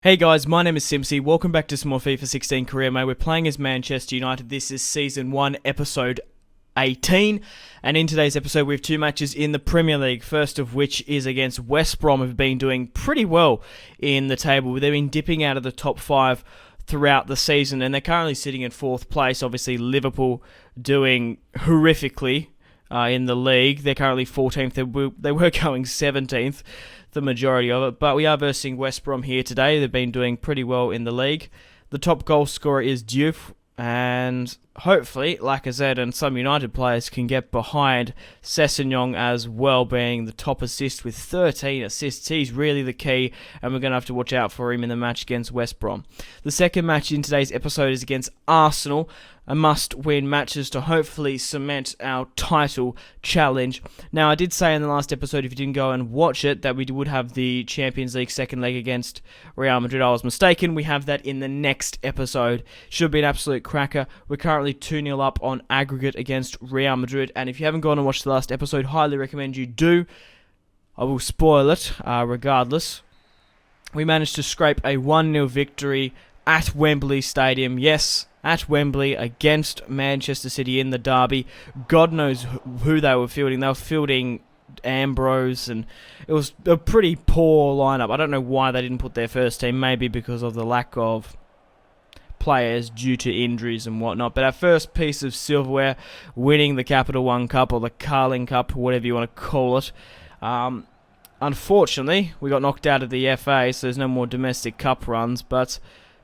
Hey guys, my name is Simpzy. Welcome back to some more FIFA 16 career mode. We're playing as Manchester United. This is Season 1, Episode 18. And in today's episode, we have two matches in the Premier League. First of which is against West Brom, who've been doing pretty well in the table. They've been dipping out of the top 5 throughout the season, and they're currently sitting in 4th place. Obviously, Liverpool doing horrifically in the league. They're currently 14th. They were going 17th. The majority of it, but we are versing West Brom here today. They've been doing pretty well in the league. The top goal scorer is Diouf, and hopefully Lacazette and some United players can get behind Sessegnon as well, being the top assist with 13 assists. He's really the key, and we're going to have to watch out for him in the match against West Brom. The second match in today's episode is against Arsenal, a must-win matches to hopefully cement our title challenge. Now, I did say in the last episode, if you didn't go and watch it, that we would have the Champions League second leg against Real Madrid. I was mistaken. We have that in the next episode. Should be an absolute cracker. We're currently 2-0 up on aggregate against Real Madrid, and if you haven't gone and watched the last episode, highly recommend you do. I will spoil it regardless. We managed to scrape a 1-0 victory at Wembley Stadium. Yes, at Wembley against Manchester City in the derby. God knows who they were fielding. They were fielding Ambrose, and it was a pretty poor lineup. I don't know why they didn't put their first team. Maybe because of the lack of players due to injuries and whatnot. But our first piece of silverware, winning the Capital One Cup, or the Carling Cup, whatever you want to call it. Unfortunately, we got knocked out of the FA, so there's no more domestic cup runs. But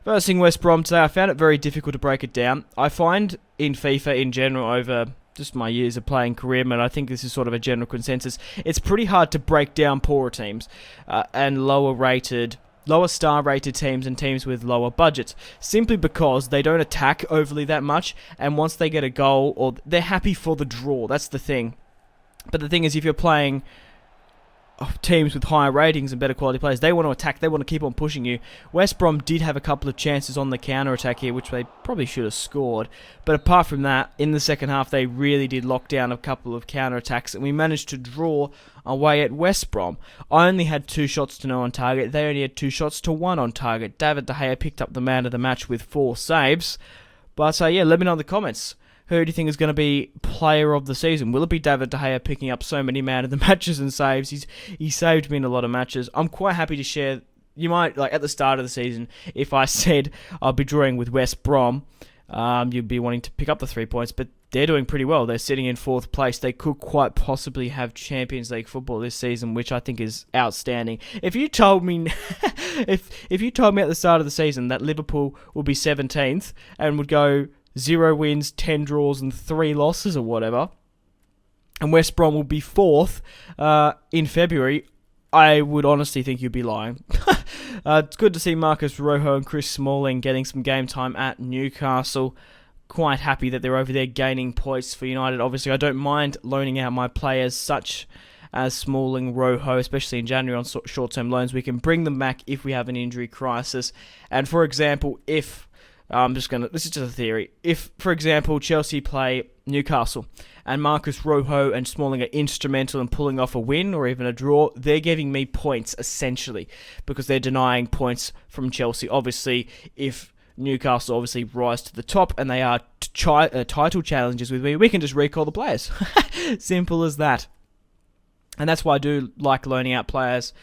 versing West Brom today, I found it very difficult to break it down. I find in FIFA in general, over just my years of playing career mode, I think this is sort of a general consensus, it's pretty hard to break down poorer teams and lower star rated teams and teams with lower budgets, simply because they don't attack overly that much, and once they get a goal, or they're happy for the draw. That's the thing. But the thing is, if you're playing teams with higher ratings and better quality players, they want to attack, they want to keep on pushing you. West Brom did have a couple of chances on the counter-attack here, which they probably should have scored, but apart from that, in the second half, they really did lock down a couple of counter-attacks, and we managed to draw away at West Brom. I only had 2 shots to no on target, they only had 2 shots to 1 on target. David De Gea picked up the man of the match with 4 saves, but yeah, let me know in the comments. Who do you think is going to be player of the season? Will it be David De Gea picking up so many man of the matches and saves? He saved me in a lot of matches. I'm quite happy to share. You might, like at the start of the season, if I said I'll be drawing with West Brom, you'd be wanting to pick up the 3 points, but they're doing pretty well. They're sitting in 4th place. They could quite possibly have Champions League football this season, which I think is outstanding. If you told me if you told me at the start of the season that Liverpool would be 17th and would go 0 wins, 10 draws, and 3 losses or whatever, and West Brom will be 4th in February, I would honestly think you'd be lying. It's good to see Marcus Rojo and Chris Smalling getting some game time at Newcastle. Quite happy that they're over there gaining points for United. Obviously, I don't mind loaning out my players such as Smalling, Rojo, especially in January on short-term loans. We can bring them back if we have an injury crisis. And for example, this is just a theory. If, for example, Chelsea play Newcastle and Marcus Rojo and Smalling are instrumental in pulling off a win or even a draw, they're giving me points, essentially, because they're denying points from Chelsea. Obviously, if Newcastle rise to the top and they are title challenges with me, we can just recall the players. Simple as that. And that's why I do like loaning out players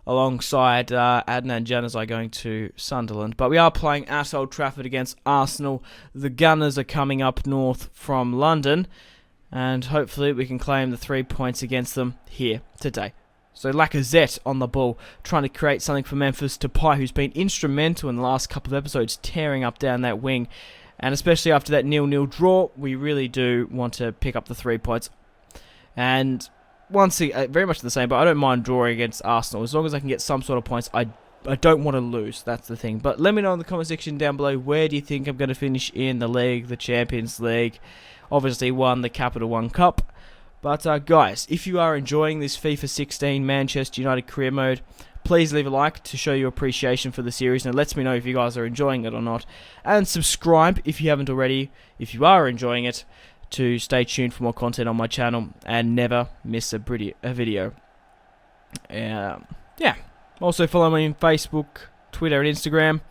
alongside Adnan Januzaj going to Sunderland. But we are playing at Old Trafford against Arsenal. The Gunners are coming up north from London, and hopefully we can claim the 3 points against them here today. So Lacazette on the ball, trying to create something for Memphis Depay, who's been instrumental in the last couple of episodes, tearing up down that wing. And especially after that 0-0 draw, we really do want to pick up the 3 points. And once again, very much the same, but I don't mind drawing against Arsenal. As long as I can get some sort of points, I don't want to lose. That's the thing. But let me know in the comment section down below, where do you think I'm going to finish in the league, the Champions League? Obviously won the Capital One Cup. But guys, if you are enjoying this FIFA 16 Manchester United career mode, please leave a like to show your appreciation for the series, and it lets me know if you guys are enjoying it or not. And subscribe if you haven't already, if you are enjoying it, to stay tuned for more content on my channel and never miss a video. Yeah. Also follow me on Facebook, Twitter and Instagram.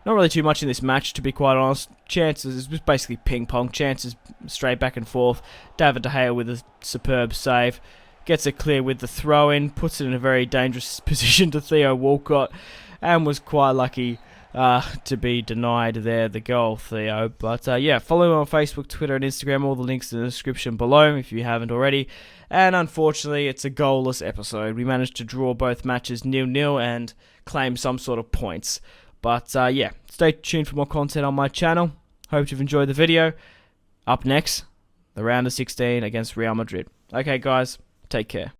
Not really too much in this match, to be quite honest. Chances, it was basically ping-pong. Chances straight back and forth. David De Gea with a superb save. Gets it clear with the throw-in. Puts it in a very dangerous position to Theo Walcott. And was quite lucky to be denied there the goal, Theo. But yeah, follow me on Facebook, Twitter and Instagram. All the links in the description below if you haven't already. And unfortunately, it's a goalless episode. We managed to draw both matches 0-0 and claim some sort of points. But yeah, stay tuned for more content on my channel. Hope you've enjoyed the video. Up next, the round of 16 against Real Madrid. Okay, guys, take care.